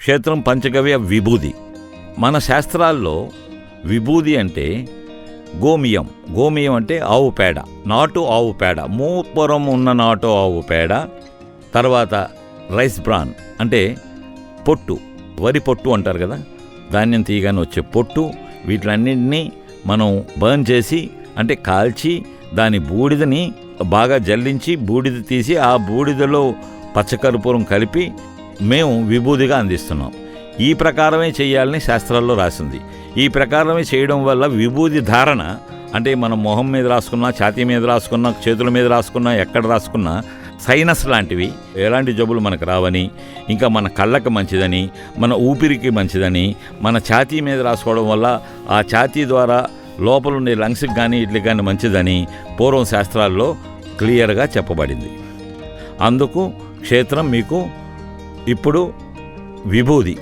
క్షేత్రం పంచగవ్య విభూది. మన శాస్త్రాల్లో విభూది అంటే గోమియం. గోమియం అంటే ఆవు పేడ, నాటు ఆవు పేడ, మూపురం ఉన్న నాటు ఆవు పేడ. తర్వాత రైస్ బ్రాన్ అంటే పొట్టు, వరి పొట్టు అంటారు కదా, ధాన్యం తీయగానే వచ్చే పొట్టు. వీటిలన్నింటినీ మనం బర్న్ చేసి అంటే కాల్చి దాని బూడిదని బాగా జల్లించి బూడిద తీసి ఆ బూడిదలో పచ్చకర్పూరం కలిపి మేము విభూదిగా అందిస్తున్నాం. ఈ ప్రకారమే చేయాలని శాస్త్రాల్లో రాసింది. ఈ ప్రకారమే చేయడం వల్ల విభూది ధారణ అంటే మనం మొహం మీద రాసుకున్నా, ఛాతీ మీద రాసుకున్నా, చేతుల మీద రాసుకున్నా, ఎక్కడ రాసుకున్నా సైనస్ లాంటివి ఎలాంటి జబ్బులు మనకు రావని, ఇంకా మన కళ్ళకు మంచిదని, మన ఊపిరికి మంచిదని, మన ఛాతీ మీద రాసుకోవడం వల్ల ఆ ఛాతీ ద్వారా లోపల ఉండే లంగ్స్కి కానీ ఇట్లకి కానీ మంచిదని పూర్వం శాస్త్రాల్లో క్లియర్గా చెప్పబడింది. అందుకు క్షేత్రం మీకు ఇప్పుడు విభూది,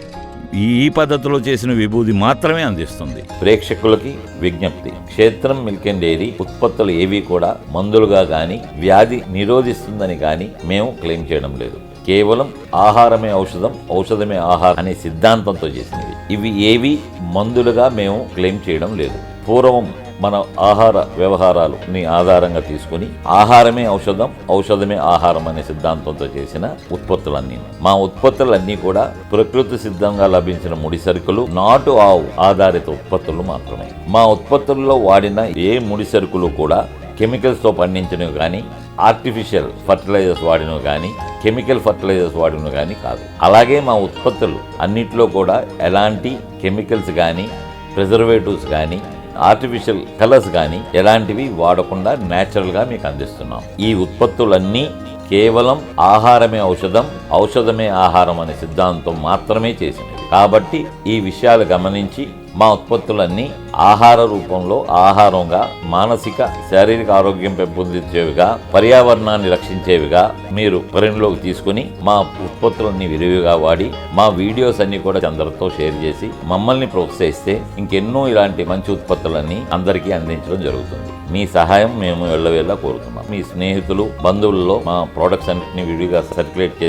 ఈ పద్ధతిలో చేసిన విభూది మాత్రమే అందిస్తుంది. ప్రేక్షకులకి విజ్ఞప్తి, క్షేత్రం మిల్క్ అండ్ డైరీ ఉత్పత్తులు ఏవి కూడా మందులుగా కానీ వ్యాధి నిరోధిస్తుందని కానీ మేము క్లెయిమ్ చేయడం లేదు. కేవలం ఆహారమే ఔషధం, ఔషధమే ఆహారం అనే సిద్ధాంతంతో చేసినవి. ఇవి ఏవి మందులుగా మేము క్లెయిమ్ చేయడం లేదు. పూర్వం మన ఆహార వ్యవహారాలని ఆధారంగా తీసుకుని ఆహారమే ఔషధం, ఔషధమే ఆహారం అనే సిద్ధాంతంతో చేసిన ఉత్పత్తులన్నీ. మా ఉత్పత్తులన్నీ కూడా ప్రకృతి సిద్ధంగా లభించిన ముడి సరుకులు, నాటు ఆవు ఆధారిత ఉత్పత్తులు మాత్రమే. మా ఉత్పత్తుల్లో వాడిన ఏ ముడి సరుకులు కూడా కెమికల్స్తో పండించినవి కానీ, ఆర్టిఫిషియల్ ఫర్టిలైజర్స్ వాడినవి కానీ, కెమికల్ ఫర్టిలైజర్స్ వాడినవి కానీ కాదు. అలాగే మా ఉత్పత్తులు అన్నిట్లో కూడా ఎలాంటి కెమికల్స్ కానీ, ప్రిజర్వేటివ్స్ కానీ, ఆర్టిఫిషియల్ కలర్స్ కానీ ఎలాంటివి వాడకుండా న్యాచురల్గా మీకు అందిస్తున్నాం. ఈ ఉత్పత్తులన్నీ కేవలం ఆహారమే ఔషధం, ఔషధమే ఆహారం అనే సిద్ధాంతం మాత్రమే చేసినవి. కాబట్టి ఈ విషయాలు గమనించి మా ఉత్పత్తులన్నీ ఆహార రూపంలో ఆహారంగా, మానసిక శారీరక ఆరోగ్యం పెంపొందించేవిగా, పర్యావరణాన్ని రక్షించేవిగా మీరు పరిగణలోకి తీసుకుని మా ఉత్పత్తులన్నీ విరివిగా వాడి మా వీడియోస్ అన్ని కూడా అందరితో షేర్ చేసి మమ్మల్ని ప్రోత్సహిస్తే ఇంకెన్నో ఇలాంటి మంచి ఉత్పత్తులన్నీ అందరికీ అందించడం జరుగుతుంది. మీ సహాయం మేము ఎల్లవేళలా కోరుతున్నాం. మీ స్నేహితులు, బంధువుల్లో మా ప్రోడక్ట్స్ అన్నింటినీ విడిగా సర్క్యులేట్ చేసి